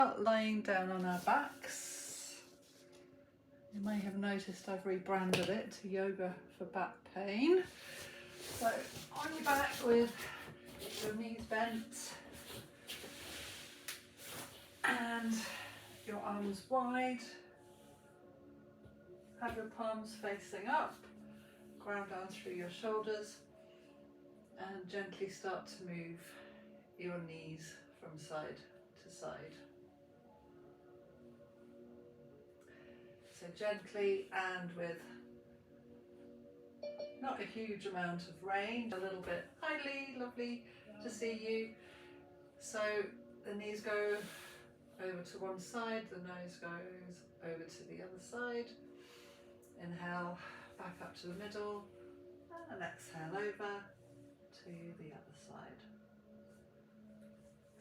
Lying down on our backs. You may have noticed I've rebranded it to yoga for back pain. So on your back with your knees bent and your arms wide. Have your palms facing up, ground down through your shoulders, and gently start to move your knees from side to side. So gently and with not a huge amount of range, a little bit. Hi Lee, lovely to see you. So the knees go over to one side, the nose goes over to the other side. Inhale, back up to the middle, and exhale over to the other side.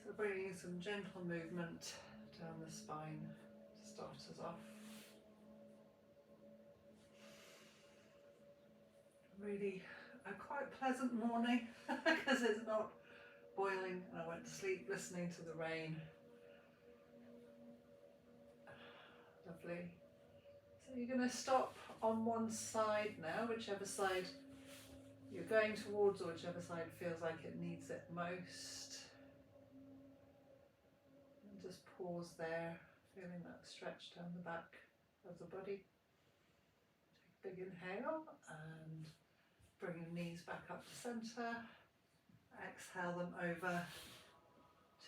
So bringing some gentle movement down the spine to start us off. Really a quite pleasant morning because it's not boiling and I went to sleep listening to the rain. Lovely. So you're going to stop on one side now, whichever side you're going towards or whichever side feels like it needs it most. And just pause there, feeling that stretch down the back of the body. Take a big inhale and bring your knees back up to centre. Exhale them over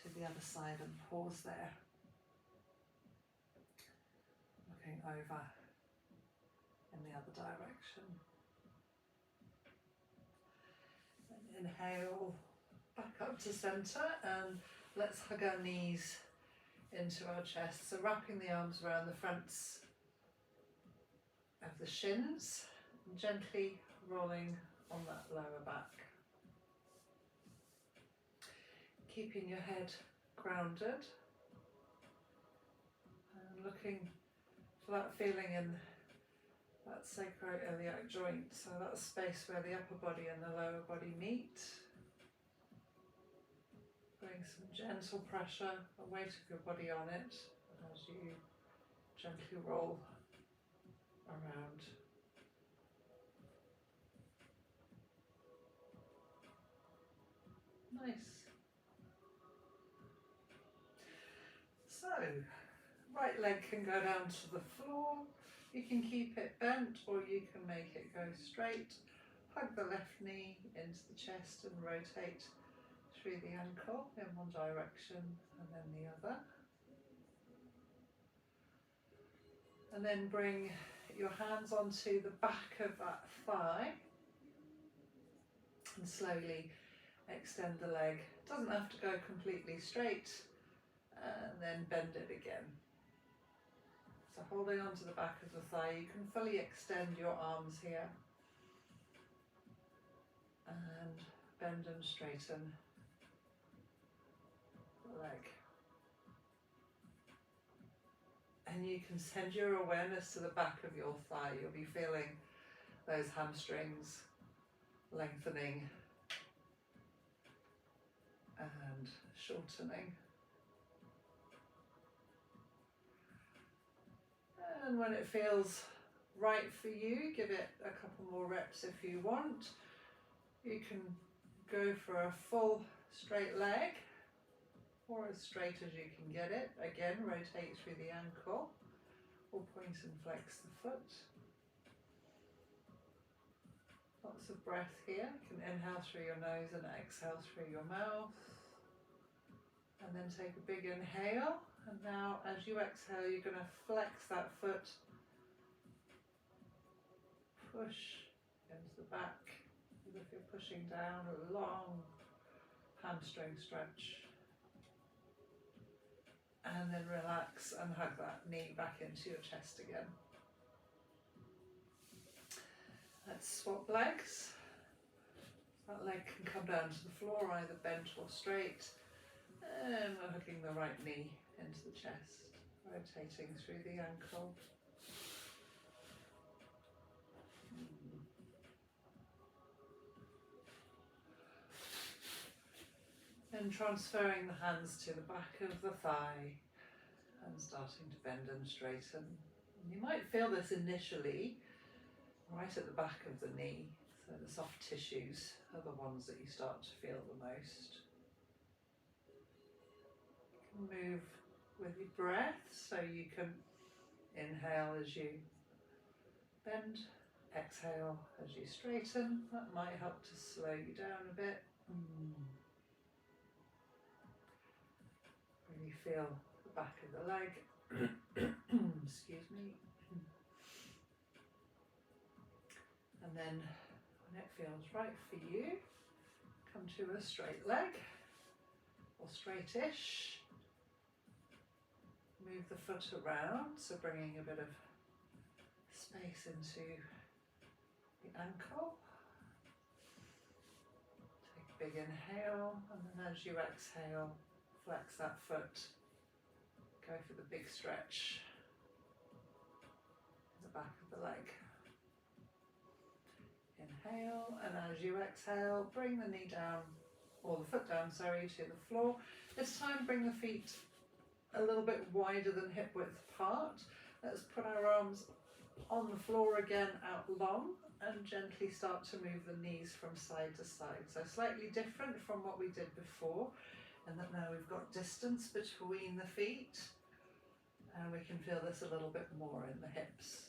to the other side and pause there. Looking over in the other direction. And inhale back up to centre and let's hug our knees into our chest. So wrapping the arms around the fronts of the shins and gently rolling on that lower back. Keeping your head grounded and looking for that feeling in that sacroiliac joint, so that space where the upper body and the lower body meet. Bring some gentle pressure, the weight of your body on it as you gently roll around. Nice. So, right leg can go down to the floor. You can keep it bent or you can make it go straight. Hug the left knee into the chest and rotate through the ankle in one direction and then the other. And then bring your hands onto the back of that thigh and slowly extend the leg. It doesn't have to go completely straight, and then bend it again. So holding onto the back of the thigh, you can fully extend your arms here and bend and straighten the leg. And you can send your awareness to the back of your thigh. You'll be feeling those hamstrings lengthening and shortening. And when it feels right for you, give it a couple more reps if you want. You can go for a full straight leg or as straight as you can get it. Again, rotate through the ankle or point and flex the foot. Lots of breath here. You can inhale through your nose and exhale through your mouth. And then take a big inhale. And now as you exhale, you're going to flex that foot. Push into the back as if you're pushing down a long hamstring stretch. And then relax and hug that knee back into your chest again. Let's swap legs. That leg can come down to the floor, either bent or straight. And we're hugging the right knee into the chest, rotating through the ankle. Then transferring the hands to the back of the thigh. starting to bend and straighten. You might feel this initially right at the back of the knee, so the soft tissues are the ones that you start to feel the most. Move with your breath, so you can inhale as you bend, exhale as you straighten. That might help to slow you down a bit. Really feel the back of the leg. Excuse me. And then when it feels right for you, come to a straight leg or straightish. Move the foot around, so bringing a bit of space into the ankle. Take a big inhale, and then as you exhale, flex that foot. Go for the big stretch in the back of the leg. Inhale, and as you exhale, bring the knee down, or the foot down, sorry, to the floor. This time bring the feet a little bit wider than hip width apart. Let's put our arms on the floor again, out long, and gently start to move the knees from side to side. So slightly different from what we did before, and that now we've got distance between the feet, and we can feel this a little bit more in the hips.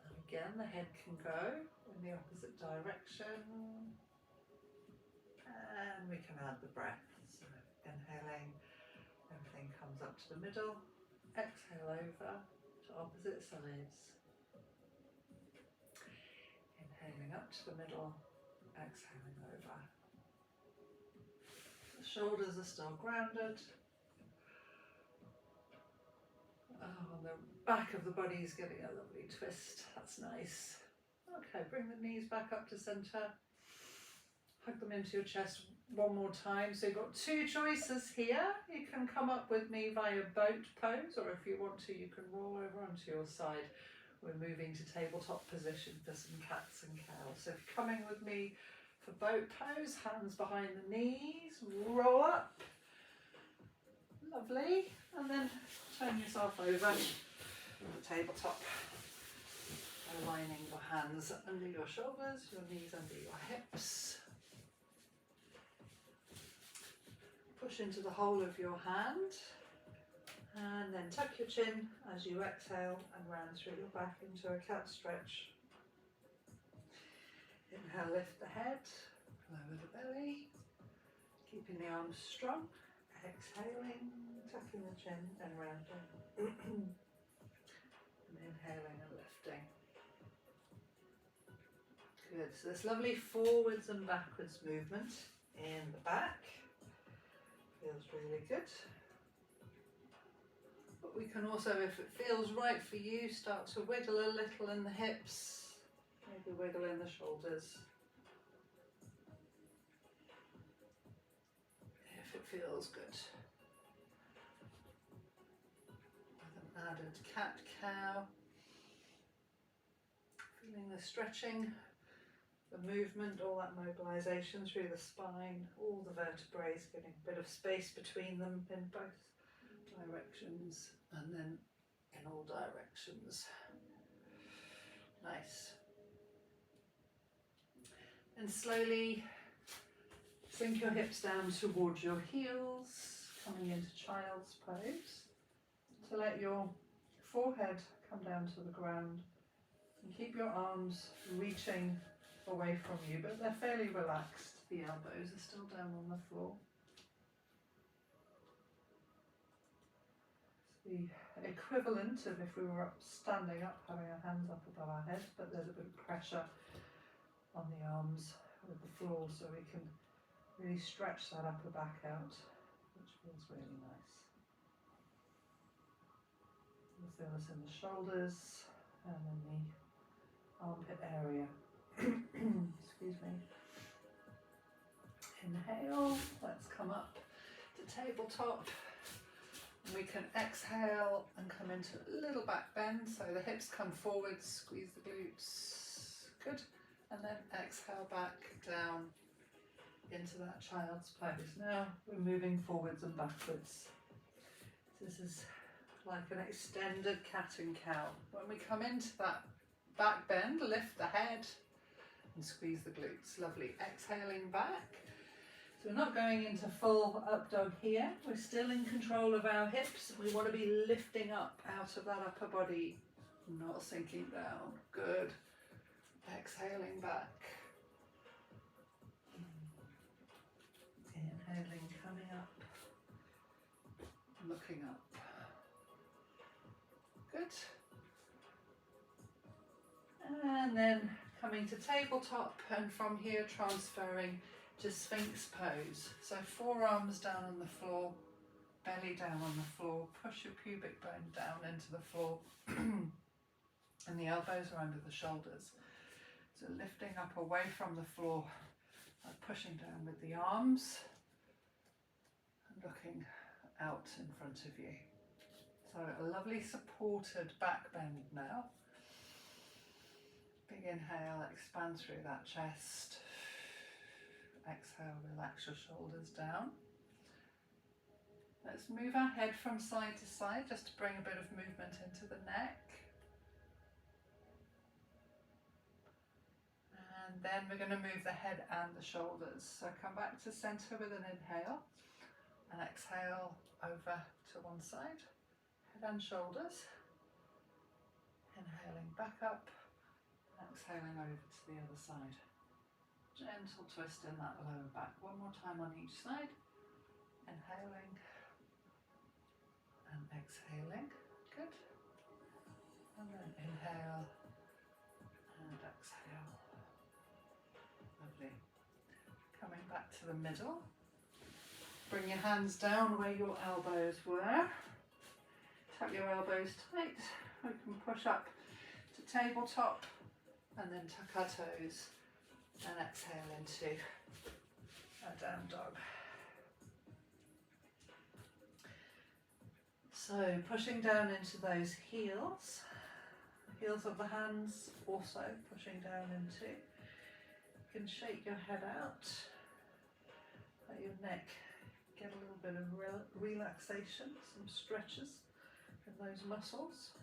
And again, the head can go in the opposite direction, and we can add the breath. So inhaling, everything comes up to the middle, exhale over to opposite sides. Inhaling up to the middle, exhaling over. The shoulders are still grounded. Oh, the back of the body is getting a lovely twist. That's nice. Okay, bring the knees back up to centre. Hug them into your chest one more time. So you've got two choices here. You can come up with me via boat pose, or if you want to, you can roll over onto your side. We're moving to tabletop position for some cats and cows. So if you're coming with me for boat pose, hands behind the knees, roll up. Lovely. And then turn yourself over to the tabletop. Aligning your hands under your shoulders, your knees under your hips. Push into the whole of your hand, and then tuck your chin as you exhale and round through your back into a cat stretch. Inhale, lift the head, lower the belly, keeping the arms strong. Exhaling, tucking the chin and rounding. And inhaling and lifting. Good, so this lovely forwards and backwards movement in the back. Feels really good. But we can also, if it feels right for you, start to wiggle a little in the hips, maybe wiggle in the shoulders. If it feels good. With an added cat-cow. Feeling the stretching, the movement, all that mobilisation through the spine, all the vertebrae, getting a bit of space between them in both directions and then in all directions. Nice. And slowly sink your hips down towards your heels, coming into child's pose. To let your forehead come down to the ground and keep your arms reaching away from you, but they're fairly relaxed. The elbows are still down on the floor. It's the equivalent of if we were standing up, having our hands up above our head, but there's a bit of pressure on the arms with the floor, so we can really stretch that upper back out, which feels really nice. You'll feel this in the shoulders and in the armpit area. Excuse me. Inhale, let's come up to tabletop. We can exhale and come into a little back bend, so the hips come forward, squeeze the glutes. Good. And then exhale back down into that child's pose. Now we're moving forwards and backwards. This is like an extended cat and cow. When we come into that back bend, lift the head and squeeze the glutes. Lovely. Exhaling back. So we're not going into full up dog here. We're still in control of our hips. We want to be lifting up out of that upper body, not sinking down. Good. Exhaling back. Inhaling, coming up, looking up. Good. And then coming to tabletop, and from here transferring to Sphinx pose. So forearms down on the floor, belly down on the floor, push your pubic bone down into the floor and the elbows are under the shoulders. So lifting up away from the floor, pushing down with the arms and looking out in front of you. So a lovely supported back bend now. Big inhale, expand through that chest. Exhale, relax your shoulders down. Let's move our head from side to side just to bring a bit of movement into the neck. And then we're going to move the head and the shoulders. So come back to center with an inhale and exhale over to one side, head and shoulders. Inhaling back up, exhaling over to the other side. Gentle twist in that lower back. One more time on each side. Inhaling and exhaling. Good. And then inhale and exhale. Lovely. Coming back to the middle. Bring your hands down where your elbows were. Tuck your elbows tight. We can push up to tabletop and then tuck our toes and exhale into a down dog. So pushing down into those heels of the hands also pushing down into. You can shake your head out, let your neck get a little bit of relaxation, some stretches in those muscles.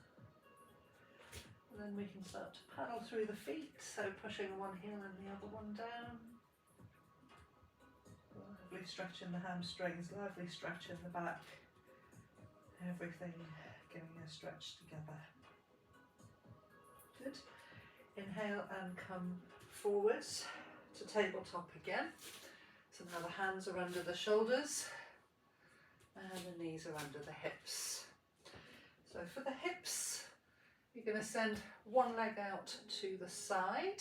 And then we can start to paddle through the feet, so pushing one heel and the other one down. Lovely stretch in the hamstrings, lovely stretch in the back. Everything giving a stretch together. Good. Inhale and come forwards to tabletop again. So now the hands are under the shoulders and the knees are under the hips. So for the hips, you're going to send one leg out to the side.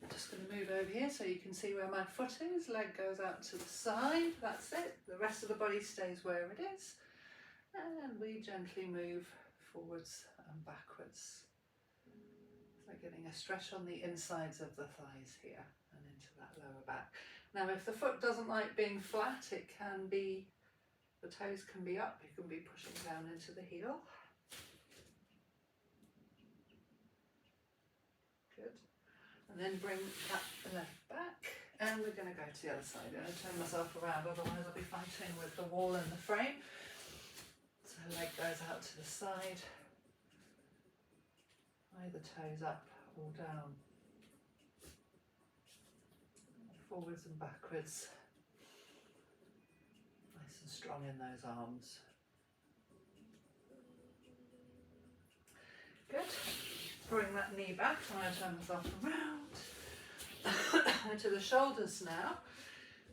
I'm just going to move over here so you can see where my foot is. Leg goes out to the side. That's it. The rest of the body stays where it is. And we gently move forwards and backwards. So getting a stretch on the insides of the thighs here and into that lower back. Now if the foot doesn't like being flat, it can be, the toes can be up, you can be pushing down into the heel. Good. And then bring that left back, and we're going to go to the other side. I'm going to turn myself around, otherwise I'll be fighting with the wall and the frame. So leg goes out to the side, either toes up or down, forwards and backwards. Nice and strong in those arms. Good. Bring that knee back. I'm going to turn myself around to the shoulders now.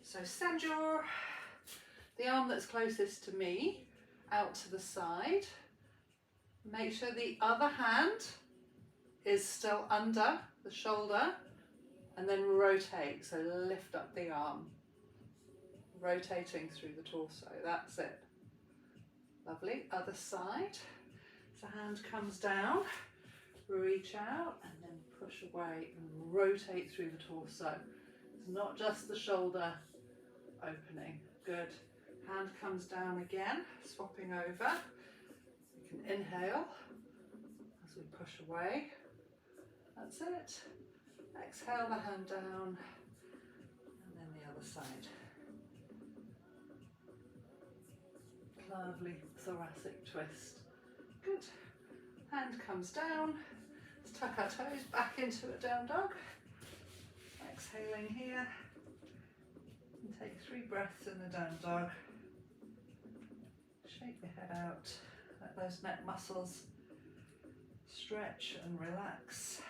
So send the arm that's closest to me out to the side. Make sure the other hand is still under the shoulder, and then rotate. So lift up the arm, rotating through the torso. That's it. Lovely. Other side. So hand comes down, reach out and then push away and rotate through the torso. It's not just the shoulder opening. Good. Hand comes down again, swapping over. You can inhale as we push away. That's it. Exhale the hand down and then the other side. Lovely thoracic twist. Good. Hand comes down. Let's tuck our toes back into a down dog. Exhaling here. And take 3 breaths in the down dog. Shake your head out. Let those neck muscles stretch and relax.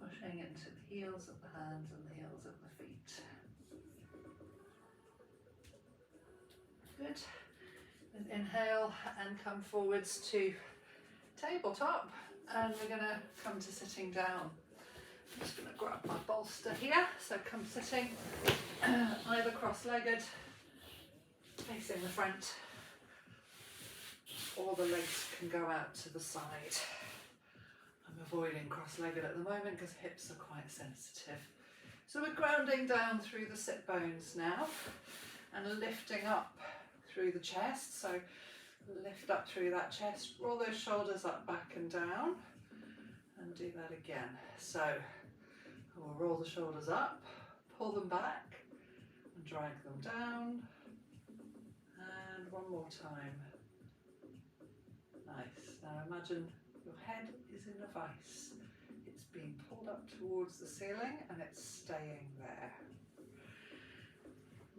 Pushing into the heels of the hands and the heels of the feet. Good. And inhale and come forwards to tabletop, and we're going to come to sitting down. I'm just going to grab my bolster here, so come sitting either cross-legged facing the front, or the legs can go out to the side. I'm avoiding cross-legged at the moment because hips are quite sensitive. So we're grounding down through the sit bones now and lifting up through the chest. So lift up through that chest, roll those shoulders up, back and down, and do that again. So we'll roll the shoulders up, pull them back and drag them down, and one more time. Nice. Now imagine your head is in a vice. It's being pulled up towards the ceiling and it's staying there.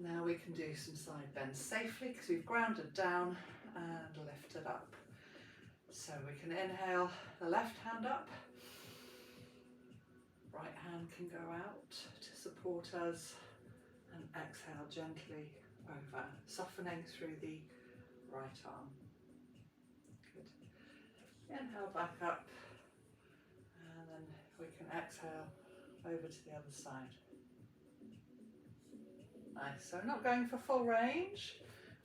Now we can do some side bends safely because we've grounded down and lifted up. So we can inhale the left hand up, right hand can go out to support us, and exhale gently over, softening through the right arm. Good. Inhale back up, and then we can exhale over to the other side. Nice. So not going for full range.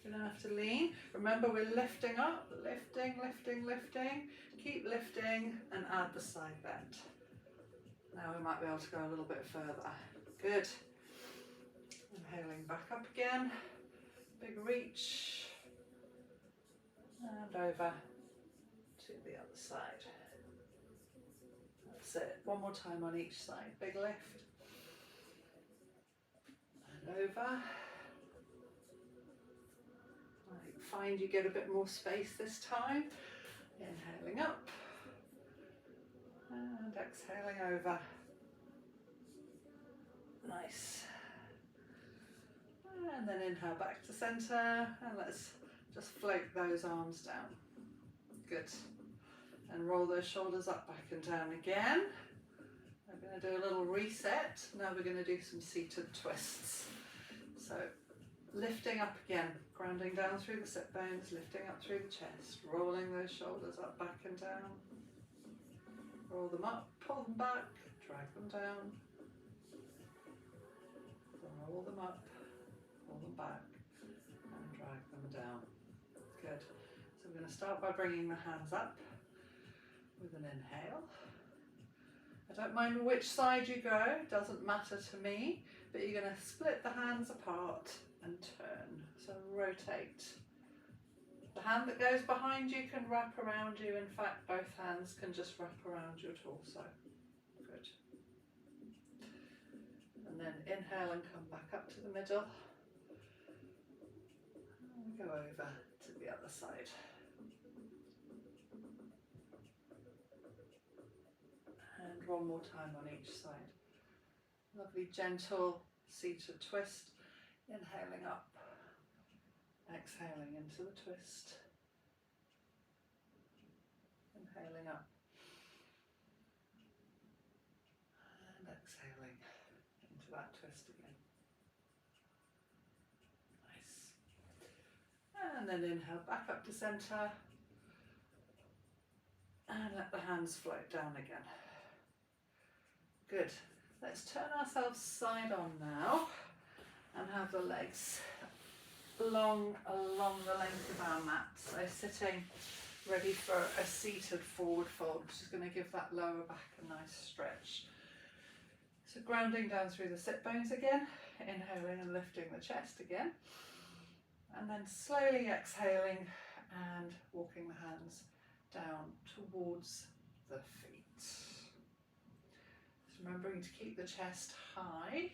You don't have to lean. Remember, we're lifting up, lifting, lifting, lifting. Keep lifting and add the side bend. Now we might be able to go a little bit further. Good. Inhaling back up again. Big reach. And over to the other side. That's it. One more time on each side. Big lift. And over. Find you get a bit more space this time. Inhaling up and exhaling over. Nice. And then inhale back to center, and let's just float those arms down. Good. And roll those shoulders up, back and down again. We're going to do a little reset. Now we're going to do some seated twists. So lifting up again, grounding down through the sit bones, lifting up through the chest, rolling those shoulders up, back and down. Roll them up, pull them back, drag them down. Roll them up, pull them back, and drag them down. Good. So we're going to start by bringing the hands up with an inhale. I don't mind which side you go, it doesn't matter to me, but you're going to split the hands apart and turn. So rotate. The hand that goes behind you can wrap around you. In fact, both hands can just wrap around your torso. Good. And then inhale and come back up to the middle. And go over to the other side. And one more time on each side. Lovely gentle seated twist. Inhaling up, exhaling into the twist, inhaling up, and exhaling into that twist again. Nice. And then inhale back up to center, and let the hands float down again. Good. Let's turn ourselves side on now. And have the legs along the length of our mat. So sitting ready for a seated forward fold, which is going to give that lower back a nice stretch. So grounding down through the sit bones again, inhaling and lifting the chest again. And then slowly exhaling and walking the hands down towards the feet. So remembering to keep the chest high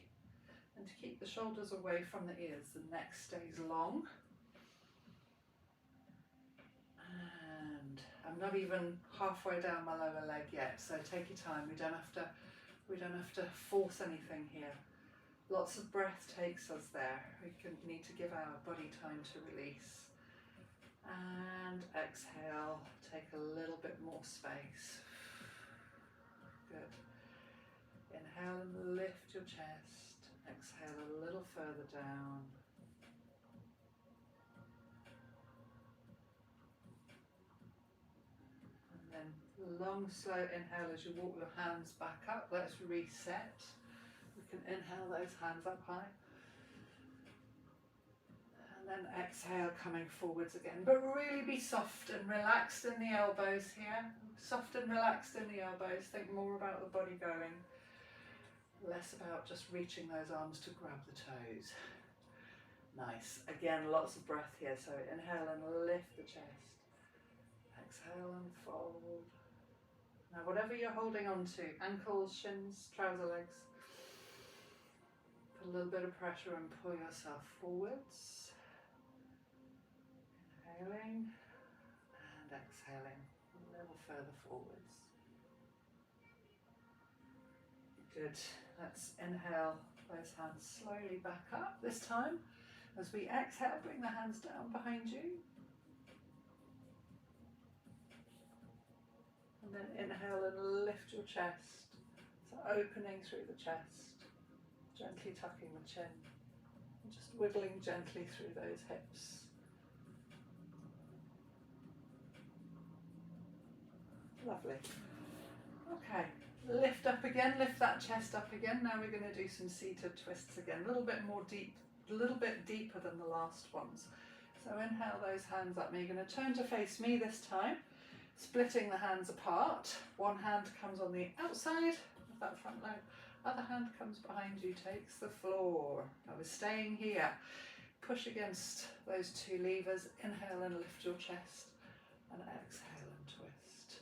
and to keep the shoulders away from the ears. The neck stays long. not even halfway down my lower leg yet, so take your time. We don't have to force anything here. Lots of breath takes us there. We need to give our body time to release. And exhale, take a little bit more space. Good. Inhale and lift your chest. Exhale a little further down. And then long, slow inhale as you walk your hands back up. Let's reset. We can inhale those hands up high. And then exhale, coming forwards again. But really be soft and relaxed in the elbows here. Soft and relaxed in the elbows. Think more about the body going. Less about just reaching those arms to grab the toes. Nice. Again, lots of breath here. So inhale and lift the chest. Exhale and fold. Now whatever you're holding on to, ankles, shins, trouser legs, put a little bit of pressure and pull yourself forwards. Inhaling and exhaling a little further forwards. Good. Let's inhale those hands slowly back up this time. As we exhale, bring the hands down behind you. And then inhale and lift your chest. So opening through the chest, gently tucking the chin, and just wiggling gently through those hips. Lovely. Okay, lift up again, lift that chest up again. Now we're going to do some seated twists again, a little bit more deep, a little bit deeper than the last ones. So inhale those hands up. Now you're going to turn to face me this time, splitting the hands apart. One hand comes on the outside of that front leg, other hand comes behind you, takes the floor. Now we're staying here. Push against those two levers, inhale and lift your chest, and exhale and twist.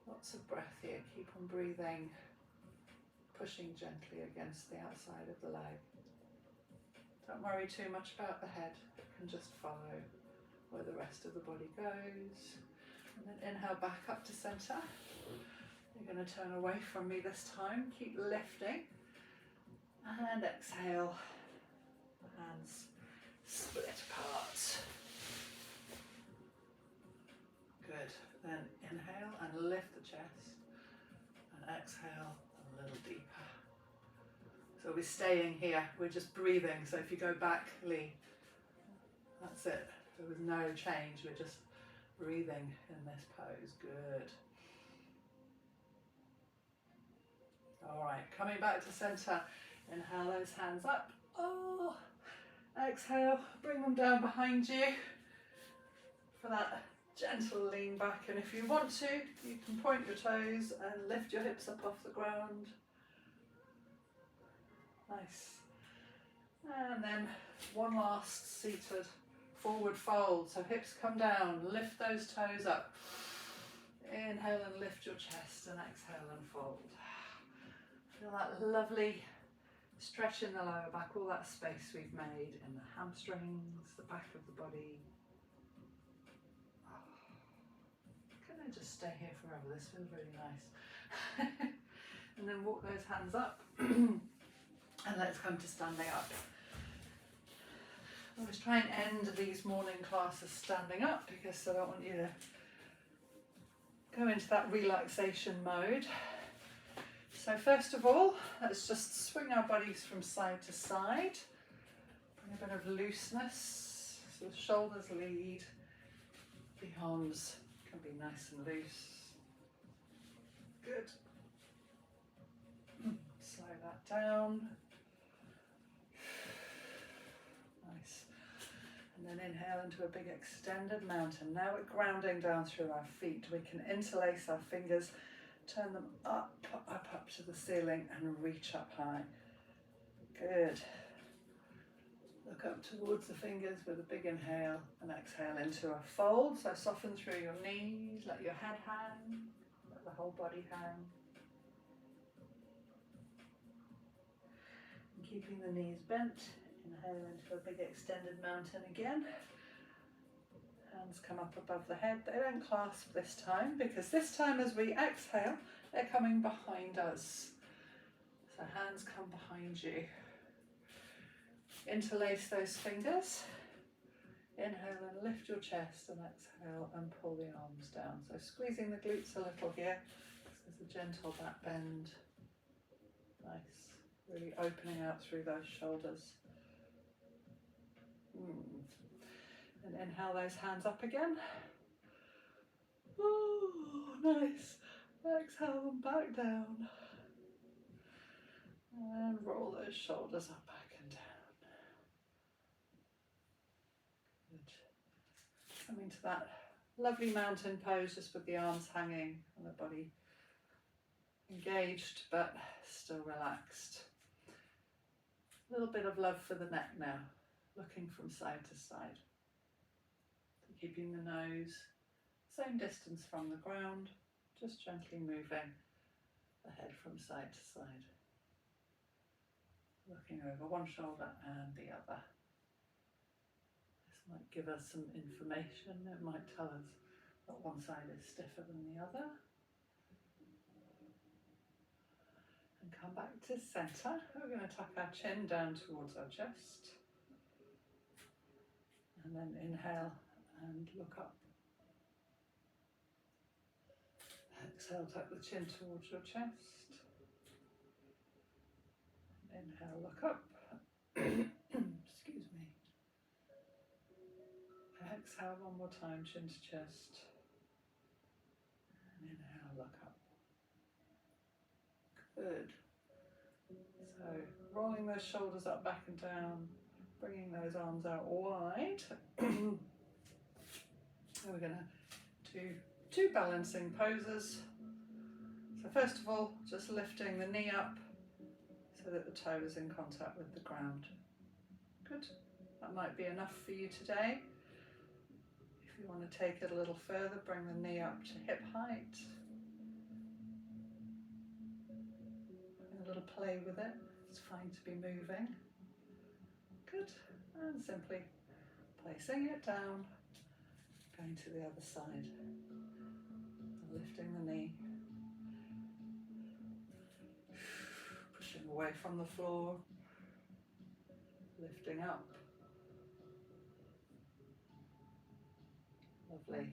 Lots of breath here, keep on breathing, pushing gently against the outside of the leg. Don't worry too much about the head, it can just follow where the rest of the body goes. And then inhale back up to centre. You're going to turn away from me this time, keep lifting. And exhale, hands split apart. Good. Then inhale and lift the chest, and exhale a little deeper. So we're staying here, we're just breathing. So if you go back, Lee, that's it. There was no change, we're just breathing in this pose. Good. All right, coming back to center. Inhale those hands up. Oh, exhale, bring them down behind you for that gentle lean back. And if you want to, you can point your toes and lift your hips up off the ground. Nice. And then one last seated forward fold. So hips come down, lift those toes up. Inhale and lift your chest, and exhale and fold. Feel that lovely stretch in the lower back, all that space we've made in the hamstrings, the back of the body. Can I just stay here forever? This feels really nice. And then walk those hands up. And let's come to standing up. I always try and end these morning classes standing up because I don't want you to go into that relaxation mode. So first of all, let's just swing our bodies from side to side. Bring a bit of looseness, so the shoulders lead, the arms can be nice and loose. Good. Slow that down. Nice. And then inhale into a big extended mountain. Now we're grounding down through our feet. We can interlace our fingers, turn them up to the ceiling and reach up high. Good. Look up towards the fingers with a big inhale and exhale into a fold. So soften through your knees, let your head hang, let the whole body hang. And keeping the knees bent, inhale into a big extended mountain again. Hands come up above the head. They don't clasp this time because this time as we exhale, they're coming behind us. So hands come behind you. Interlace those fingers. Inhale and lift your chest, and exhale and pull the arms down. So squeezing the glutes a little here. There's a gentle back bend. Nice. Really opening out through those shoulders. And inhale those hands up again. Oh, nice. Exhale them back down. And roll those shoulders up, back and down. Good. Coming to that lovely mountain pose, just with the arms hanging and the body engaged but still relaxed. A little bit of love for the neck now, looking from side to side. Keeping the nose same distance from the ground, just gently moving the head from side to side. Looking over one shoulder and the other. This might give us some information. It might tell us that one side is stiffer than the other. And come back to centre. We're going to tuck our chin down towards our chest. And then inhale and look up. Exhale, tuck the chin towards your chest. Inhale, look up. Excuse me. Exhale one more time, chin to chest. And inhale, look up. Good. So rolling those shoulders up, back and down, bringing those arms out wide. And we're going to do two balancing poses. So first of all, just lifting the knee up so that the toe is in contact with the ground. Good. That might be enough for you today. If you want to take it a little further, bring the knee up to hip height. A little play with it. It's fine to be moving. Good. And simply placing it down, going to the other side. Lifting the knee. Pushing away from the floor. Lifting up. Lovely.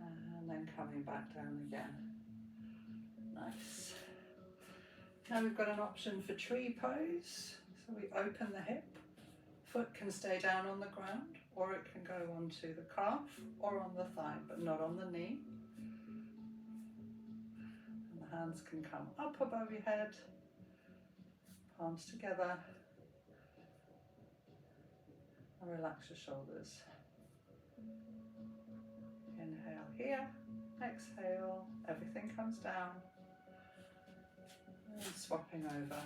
And then coming back down again. Nice. Now we've got an option for tree pose. So we open the hip. Foot can stay down on the ground, or it can go onto the calf or on the thigh, but not on the knee. And the hands can come up above your head, palms together, and relax your shoulders. Inhale here, exhale, everything comes down, and swapping over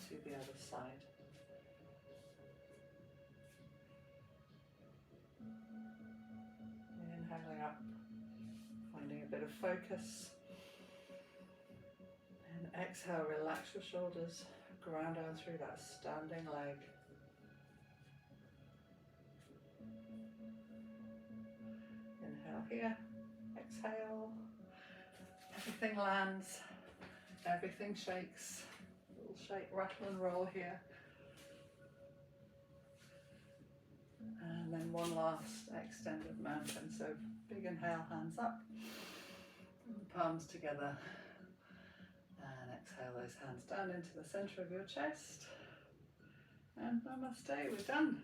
to the other side. Inhaling up, finding a bit of focus, and exhale, relax your shoulders, ground down through that standing leg. Inhale here, exhale, everything lands, everything shakes, little shake, rattle and roll here. And then one last extended mountain. So big inhale, hands up, and palms together. And exhale those hands down into the center of your chest. And namaste, we're done.